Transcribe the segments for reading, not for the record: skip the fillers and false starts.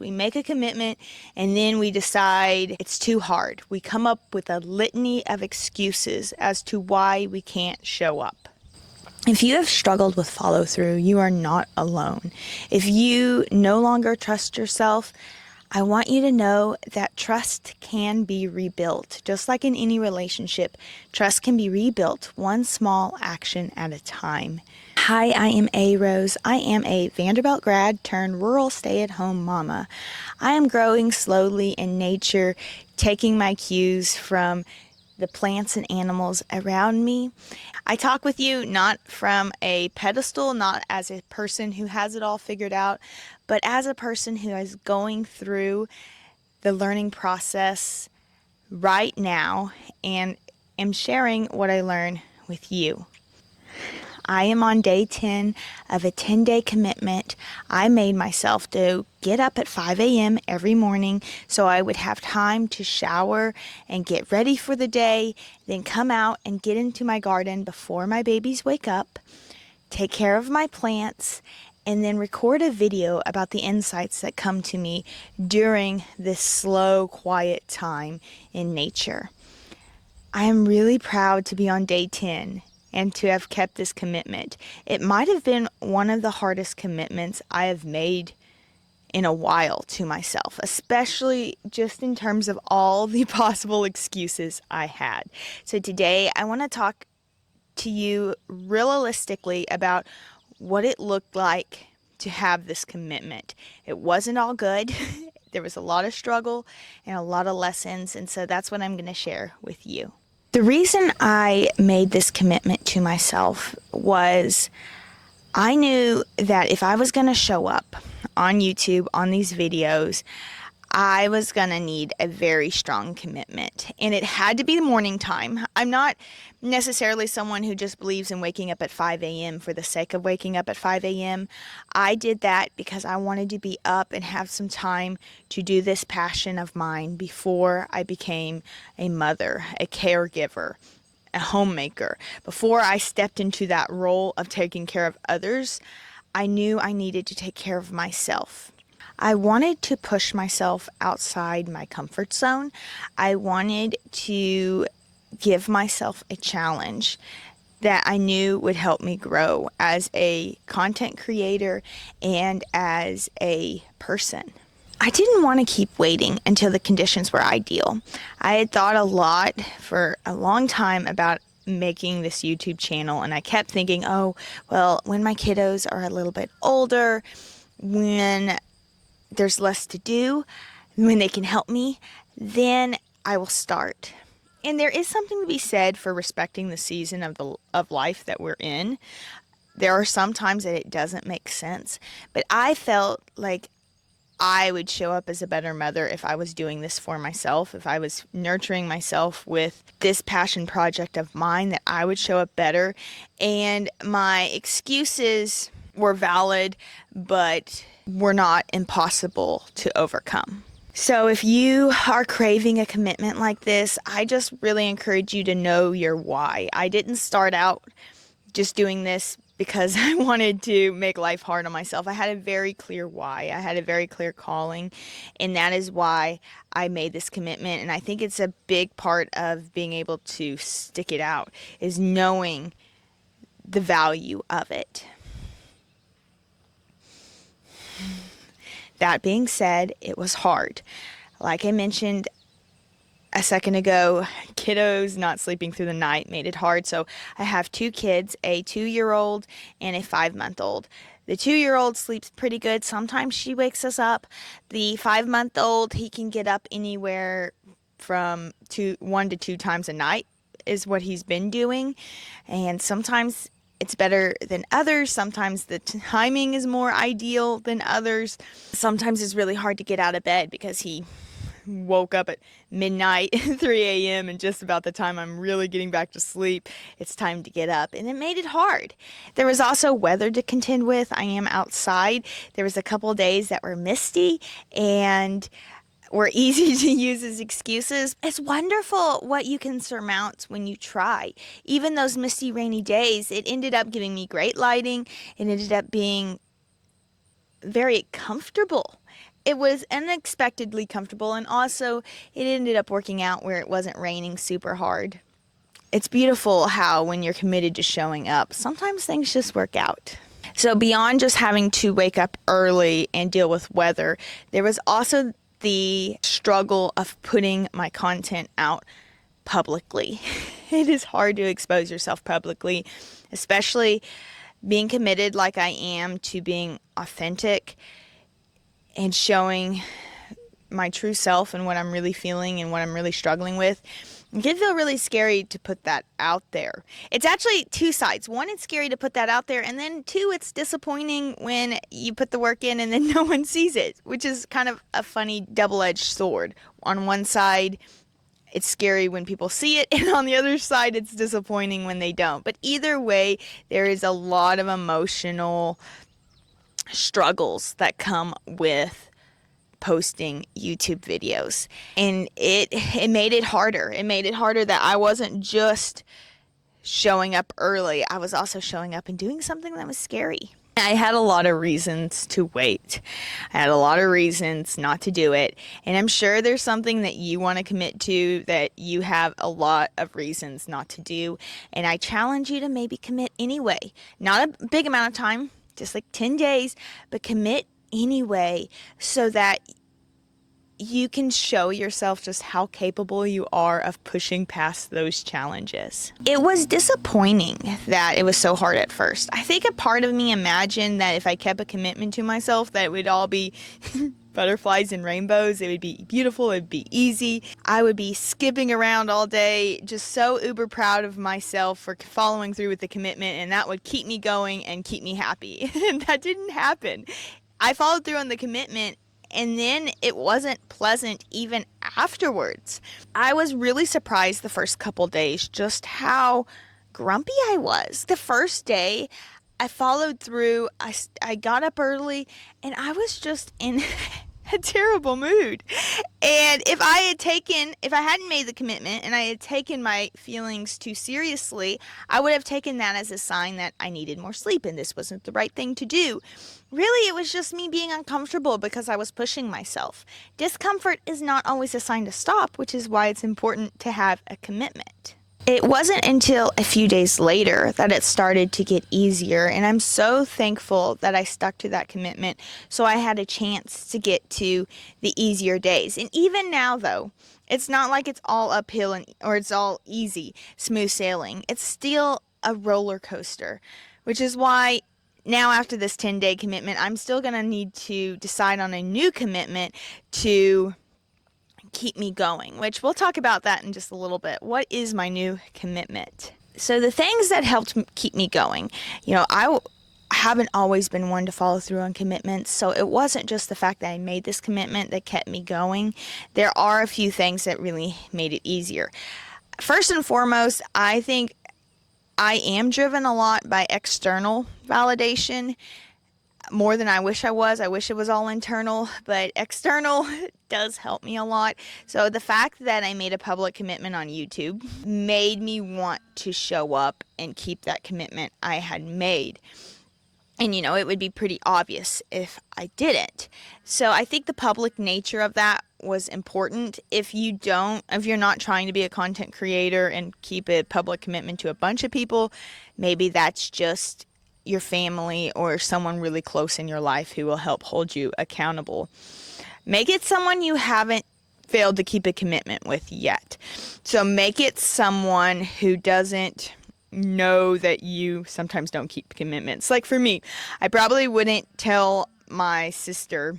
We make a commitment and then we decide it's too hard. We come up with a litany of excuses as to why we can't show up. If you have struggled with follow through, you are not alone. If you no longer trust yourself, I want you to know that trust can be rebuilt. Just like in any relationship, trust can be rebuilt one small action at a time. Hi, I am A. Rose. I am a Vanderbilt grad turned rural stay-at-home mama. I am growing slowly in nature, taking my cues from the plants and animals around me. I talk with you not from a pedestal, not as a person who has it all figured out, but as a person who is going through the learning process right now and am sharing what I learn with you. I am on day 10 of a 10-day commitment. I made myself to get up at 5 a.m. every morning so I would have time to shower and get ready for the day, then come out and get into my garden before my babies wake up, take care of my plants, and then record a video about the insights that come to me during this slow, quiet time in nature. I am really proud to be on day 10 and to have kept this commitment. It might have been one of the hardest commitments I have made in a while to myself, especially just in terms of all the possible excuses I had. So today I want to talk to you realistically about what it looked like to have this commitment. It wasn't all good. There was a lot of struggle and a lot of lessons, and so that's what I'm going to share with you. The reason I made this commitment to myself was I knew that if I was going to show up on YouTube on these videos, I was going to need a very strong commitment, and it had to be the morning time. I'm not necessarily someone who just believes in waking up at 5 a.m. for the sake of waking up at 5 a.m. I did that because I wanted to be up and have some time to do this passion of mine before I became a mother, a caregiver, a homemaker. Before I stepped into that role of taking care of others, I knew I needed to take care of myself. I wanted to push myself outside my comfort zone. I wanted to give myself a challenge that I knew would help me grow as a content creator and as a person. I didn't want to keep waiting until the conditions were ideal. I had thought a lot for a long time about making this YouTube channel, and I kept thinking, oh, well, when my kiddos are a little bit older, when there's less to do, when they can help me, then I will start. And there is something to be said for respecting the season of life that we're in. There are some times that it doesn't make sense, but I felt like I would show up as a better mother if I was doing this for myself, if I was nurturing myself with this passion project of mine, that I would show up better. And my excuses were valid, but were not impossible to overcome. So if you are craving a commitment like this, I just really encourage you to know your why. I didn't start out just doing this because I wanted to make life hard on myself. I had a very clear why. I had a very clear calling, and that is why I made this commitment. And I think it's a big part of being able to stick it out, is knowing the value of it. That being said, it was hard. Like I mentioned a second ago, kiddos not sleeping through the night made it hard. So I have two kids, a 2-year-old and a 5-month-old. The 2-year-old sleeps pretty good. Sometimes she wakes us up. The 5-month-old, he can get up anywhere from 1 to 2 times a night is what he's been doing. And sometimes it's better than others. Sometimes the timing is more ideal than others. Sometimes it's really hard to get out of bed because he woke up at midnight, 3 a.m., and just about the time I'm really getting back to sleep, it's time to get up. And it made it hard. There was also weather to contend with. I am outside. There was a couple days that were misty and were easy to use as excuses. It's wonderful what you can surmount when you try. Even those misty, rainy days, it ended up giving me great lighting. It ended up being very comfortable. It was unexpectedly comfortable, and also it ended up working out where it wasn't raining super hard. It's beautiful how when you're committed to showing up, sometimes things just work out. So beyond just having to wake up early and deal with weather, there was also the struggle of putting my content out publicly. It is hard to expose yourself publicly, especially being committed like I am to being authentic and showing my true self and what I'm really feeling and what I'm really struggling with. It can feel really scary to put that out there. It's actually two sides. One, it's scary to put that out there, and then two, it's disappointing when you put the work in and then no one sees it, which is kind of a funny double-edged sword. On one side, it's scary when people see it, and on the other side, it's disappointing when they don't. But either way, there is a lot of emotional struggles that come with posting YouTube videos, and it made it harder. It made it harder that I wasn't just showing up early. I was also showing up and doing something that was scary. I had a lot of reasons to wait. I had a lot of reasons not to do it. And I'm sure there's something that you want to commit to that you have a lot of reasons not to do. And I challenge you to maybe commit anyway. Not a big amount of time, just like 10 days, but commit anyway so that you can show yourself just how capable you are of pushing past those challenges. It was disappointing that it was so hard at first. I think a part of me imagined that if I kept a commitment to myself, that it would all be butterflies and rainbows. It would be beautiful. It would be easy. I would be skipping around all day, just so uber proud of myself for following through with the commitment, and that would keep me going and keep me happy. And that didn't happen. I followed through on the commitment, and then it wasn't pleasant even afterwards. I was really surprised the first couple days just how grumpy I was. The first day, I followed through. I got up early, and I was just in a terrible mood. And if I hadn't made the commitment and I had taken my feelings too seriously, I would have taken that as a sign that I needed more sleep and this wasn't the right thing to do. Really, it was just me being uncomfortable because I was pushing myself. Discomfort is not always a sign to stop, which is why it's important to have a commitment. It wasn't until a few days later that it started to get easier, and I'm so thankful that I stuck to that commitment so I had a chance to get to the easier days. And even now, though, it's not like it's all uphill or it's all easy, smooth sailing. It's still a roller coaster, which is why now after this 10-day commitment, I'm still going to need to decide on a new commitment to keep me going, which we'll talk about that in just a little bit. What is my new commitment? So the things that helped keep me going, I haven't always been one to follow through on commitments, so it wasn't just the fact that I made this commitment that kept me going. There are a few things that really made it easier. First and foremost, I think I am driven a lot by external validation, more than I wish I was. I wish it was all internal, but external does help me a lot. So the fact that I made a public commitment on YouTube made me want to show up and keep that commitment I had made. And it would be pretty obvious if I didn't. So I think the public nature of that was important. If you're not trying to be a content creator and keep a public commitment to a bunch of people, maybe that's just your family or someone really close in your life who will help hold you accountable. Make it someone you haven't failed to keep a commitment with yet. So make it someone who doesn't know that you sometimes don't keep commitments. Like for me, I probably wouldn't tell my sister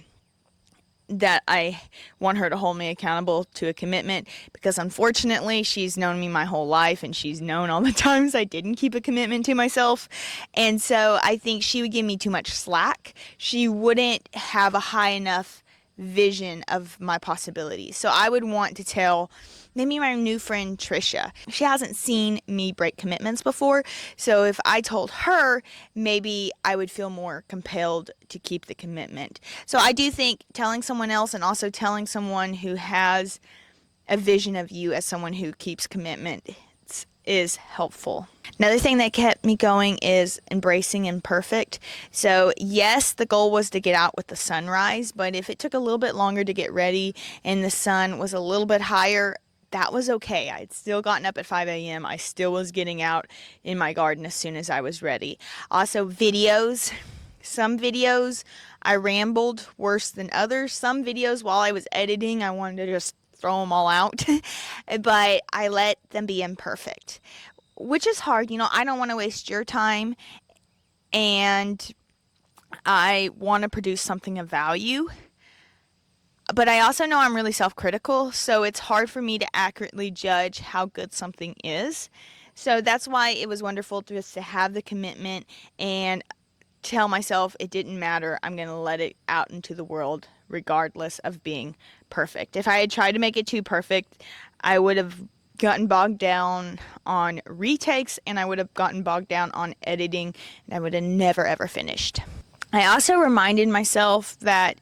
that I want her to hold me accountable to a commitment because unfortunately she's known me my whole life and she's known all the times I didn't keep a commitment to myself. And so I think she would give me too much slack. She wouldn't have a high enough vision of my possibilities. So I would want to tell maybe my new friend Trisha. She hasn't seen me break commitments before, so if I told her, maybe I would feel more compelled to keep the commitment. So I do think telling someone else and also telling someone who has a vision of you as someone who keeps commitment is helpful. Another thing that kept me going is embracing imperfect. So yes, the goal was to get out with the sunrise, but if it took a little bit longer to get ready and the sun was a little bit higher, that was okay. I'd still gotten up at 5 a.m. I still was getting out in my garden as soon as I was ready. Also, videos. Some videos I rambled worse than others. Some videos while I was editing, I wanted to just throw them all out, but I let them be imperfect, which is hard. I don't want to waste your time, and I want to produce something of value. But I also know I'm really self-critical, so it's hard for me to accurately judge how good something is. So that's why it was wonderful just to have the commitment and tell myself it didn't matter. I'm going to let it out into the world regardless of being perfect. If I had tried to make it too perfect, I would have gotten bogged down on retakes, and I would have gotten bogged down on editing, and I would have never ever finished. I also reminded myself that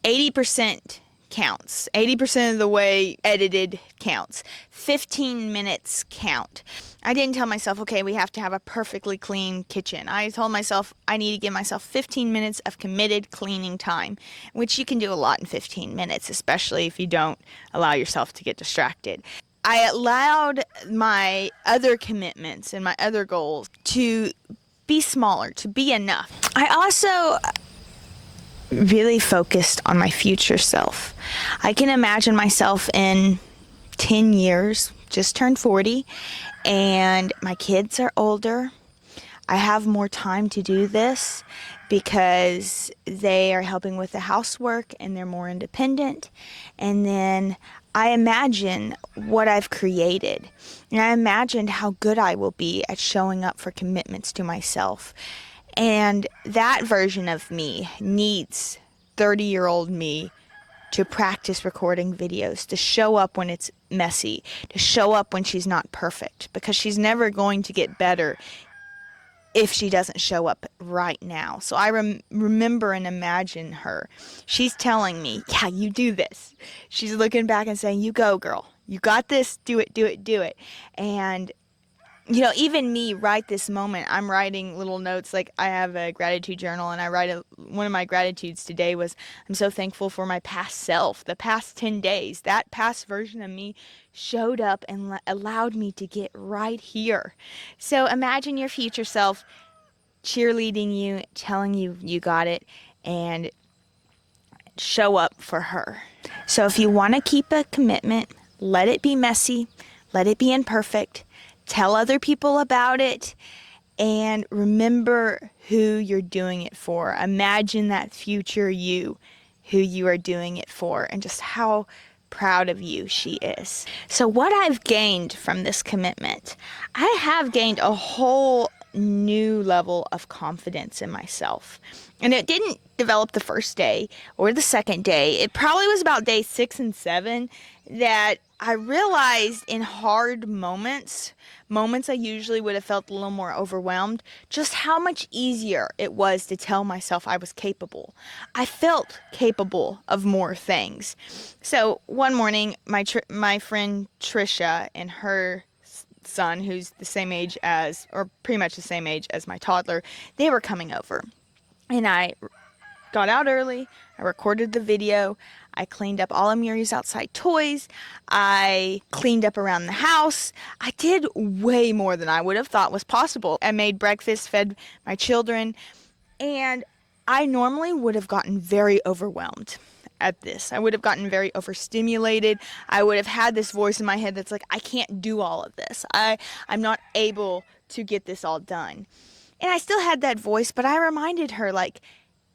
80% counts. 80% of the way edited counts. 15 minutes count. I didn't tell myself, okay, we have to have a perfectly clean kitchen. I told myself I need to give myself 15 minutes of committed cleaning time, which you can do a lot in 15 minutes, especially if you don't allow yourself to get distracted. I allowed my other commitments and my other goals to be smaller, to be enough. I also really focused on my future self. I can imagine myself in 10 years, just turned 40, and my kids are older. I have more time to do this because they are helping with the housework and they're more independent. And then I imagine what I've created. And I imagined how good I will be at showing up for commitments to myself. And that version of me needs 30-year-old me to practice recording videos, to show up when it's messy, to show up when she's not perfect, because she's never going to get better if she doesn't show up right now. So I remember and imagine her. She's telling me, yeah, you do this. She's looking back and saying, you go, girl. You got this. Do it, do it, do it. And even me right this moment, I'm writing little notes. Like, I have a gratitude journal, and I write one of my gratitudes today was, I'm so thankful for my past self, the past 10 days. That past version of me showed up and allowed me to get right here. So imagine your future self cheerleading you, telling you you got it, and show up for her. So if you want to keep a commitment, let it be messy, let it be imperfect. Tell other people about it, and remember who you're doing it for. Imagine that future you, who you are doing it for, and just how proud of you she is. So what I've gained from this commitment, I have gained a whole new level of confidence in myself. And it didn't develop the first day or the second day. It probably was about day 6 and 7 that I realized in hard moments I usually would have felt a little more overwhelmed, just how much easier it was to tell myself I was capable. I felt capable of more things. So one morning, my friend Trisha and her son, who's the same age as, or pretty much the same age as my toddler, they were coming over. And I got out early, I recorded the video, I cleaned up all of Muri's outside toys, I cleaned up around the house. I did way more than I would have thought was possible. I made breakfast, fed my children, and I normally would have gotten very overwhelmed at this. I would have gotten very overstimulated. I would have had this voice in my head that's like, I can't do all of this. I'm not able to get this all done. And I still had that voice, but I reminded her, like,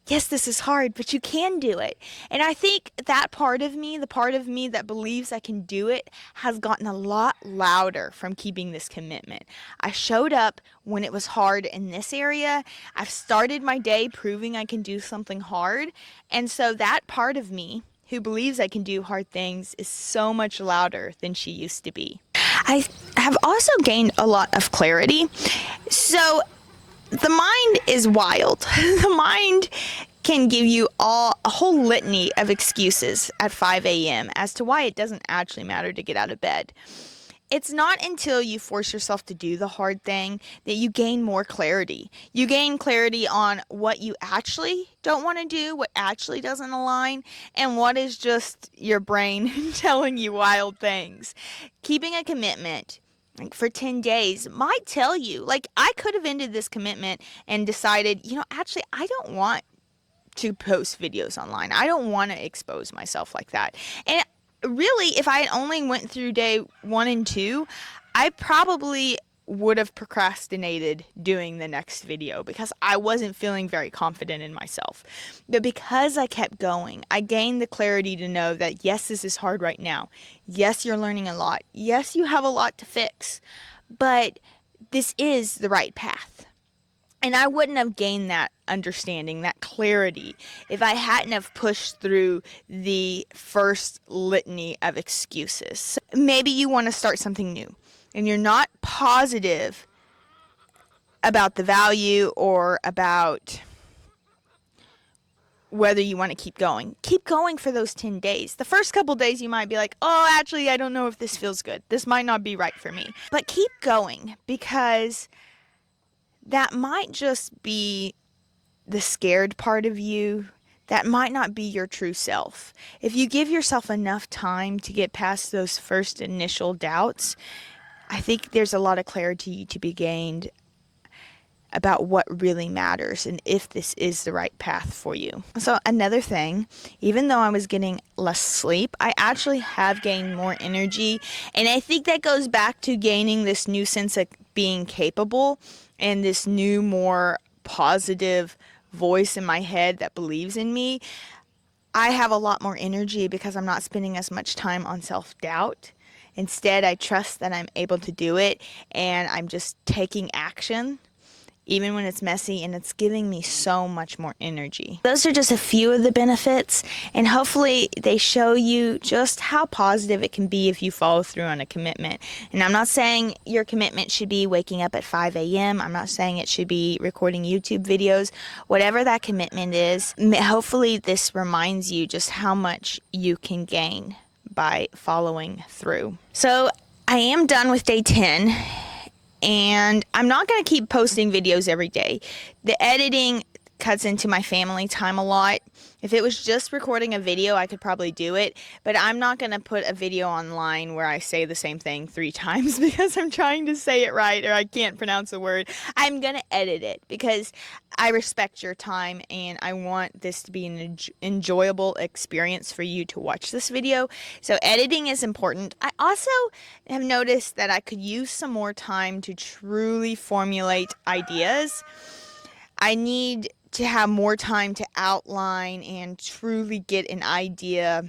yes, this is hard, but you can do it. And I think that part of me, the part of me that believes I can do it, has gotten a lot louder from keeping this commitment. I showed up when it was hard in this area. I've started my day proving I can do something hard. And so that part of me who believes I can do hard things is so much louder than she used to be. I have also gained a lot of clarity. So the mind is wild. The mind can give you a whole litany of excuses at 5 a.m. as to why it doesn't actually matter to get out of bed. It's not until you force yourself to do the hard thing that you gain more clarity. You gain clarity on what you actually don't want to do, what actually doesn't align, and what is just your brain telling you wild things. Keeping a commitment like for 10 days might tell you, like, I could have ended this commitment and decided, actually, I don't want to post videos online. I don't want to expose myself like that. And really, if I had only went through day 1 and 2, I probably would have procrastinated doing the next video because I wasn't feeling very confident in myself. But because I kept going, I gained the clarity to know that yes, this is hard right now. Yes, you're learning a lot. Yes, you have a lot to fix. But this is the right path. And I wouldn't have gained that understanding, that clarity, if I hadn't have pushed through the first litany of excuses. So maybe you want to start something new and you're not positive about the value or about whether you want to keep going. Keep going for those 10 days. The first couple days you might be like, oh, actually, I don't know if this feels good. This might not be right for me. But keep going because that might just be the scared part of you. That might not be your true self. If you give yourself enough time to get past those first initial doubts, I think there's a lot of clarity to be gained about what really matters and if this is the right path for you. So another thing, even though I was getting less sleep, I actually have gained more energy. And I think that goes back to gaining this new sense of being capable and this new, more positive voice in my head that believes in me. I have a lot more energy because I'm not spending as much time on self-doubt. Instead, I trust that I'm able to do it and I'm just taking action even when it's messy, and it's giving me so much more energy. Those are just a few of the benefits, and hopefully they show you just how positive it can be if you follow through on a commitment. And I'm not saying your commitment should be waking up at 5 a.m. I'm not saying it should be recording YouTube videos. Whatever that commitment is, hopefully this reminds you just how much you can gain by following through. So I am done with day 10. And I'm not going to keep posting videos every day. The editing cuts into my family time a lot. If it was just recording a video, I could probably do it. But I'm not going to put a video online where I say the same thing 3 times because I'm trying to say it right or I can't pronounce a word. I'm going to edit it because I respect your time and I want this to be an enjoyable experience for you to watch this video. So editing is important. I also have noticed that I could use some more time to truly formulate ideas. I need to have more time to outline and truly get an idea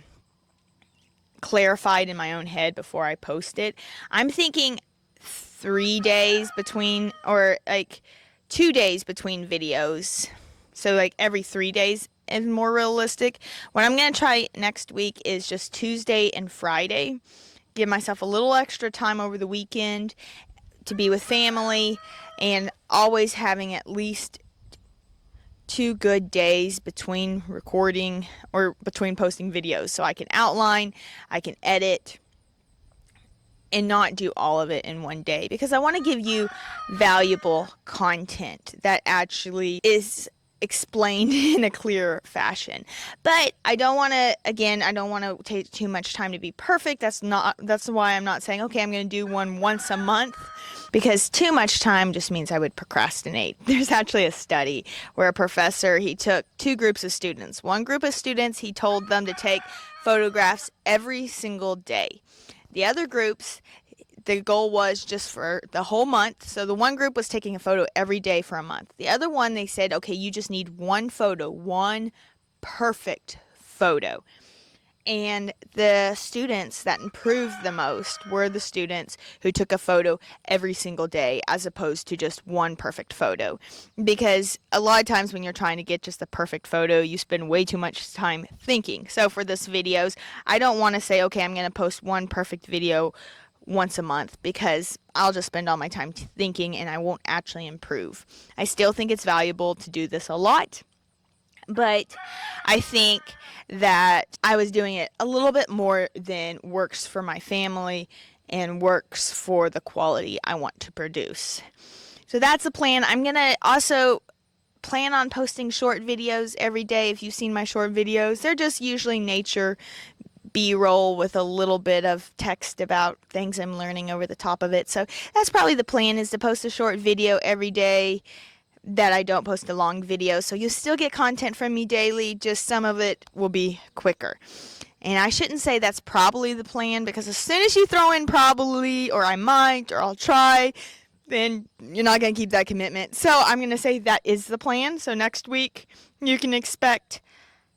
clarified in my own head before I post it. I'm thinking 3 days between, or like 2 days between videos. So like every 3 days is more realistic. What I'm going to try next week is just Tuesday and Friday. Give myself a little extra time over the weekend to be with family and always having at least 2 good days between recording or between posting videos so I can outline, I can edit, and not do all of it in one day because I want to give you valuable content that actually is explained in a clear fashion. But I don't want to take too much time to be perfect. That's why I'm not saying, okay, I'm going to do one once a month. Because too much time just means I would procrastinate. There's actually a study where a professor, he took 2 groups of students. One group of students, he told them to take photographs every single day. The other groups, the goal was just for the whole month. So the one group was taking a photo every day for a month. The other one, they said, okay, you just need one photo, one perfect photo. And the students that improved the most were the students who took a photo every single day as opposed to just one perfect photo. Because a lot of times when you're trying to get just the perfect photo, you spend way too much time thinking. So for this videos, I don't want to say, okay, I'm going to post one perfect video once a month because I'll just spend all my time thinking and I won't actually improve. I still think it's valuable to do this a lot. But I think that I was doing it a little bit more than works for my family and works for the quality I want to produce. So that's the plan. I'm going to also plan on posting short videos every day. If you've seen my short videos, they're just usually nature B-roll with a little bit of text about things I'm learning over the top of it. So that's probably the plan, is to post a short video every day, that I don't post a long video. So you'll still get content from me daily, just some of it will be quicker. And I shouldn't say that's probably the plan, because as soon as you throw in probably, or I might, or I'll try, then you're not going to keep that commitment. So I'm going to say that is the plan. So next week you can expect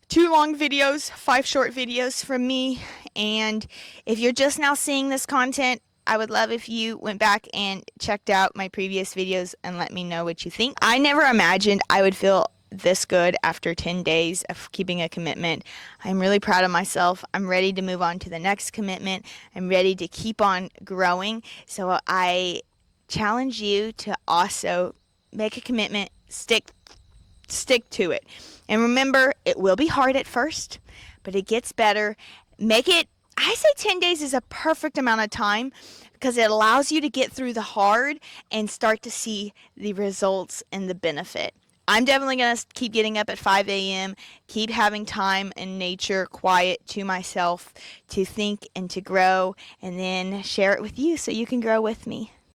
2 long videos, 5 short videos from me. And if you're just now seeing this content, I would love if you went back and checked out my previous videos and let me know what you think. I never imagined I would feel this good after 10 days of keeping a commitment. I'm really proud of myself. I'm ready to move on to the next commitment. I'm ready to keep on growing. So I challenge you to also make a commitment, stick to it. And remember, it will be hard at first, but it gets better. Make it, I say 10 days is a perfect amount of time, because it allows you to get through the hard and start to see the results and the benefit. I'm definitely going to keep getting up at 5 a.m., keep having time in nature, quiet to myself, to think and to grow, and then share it with you so you can grow with me.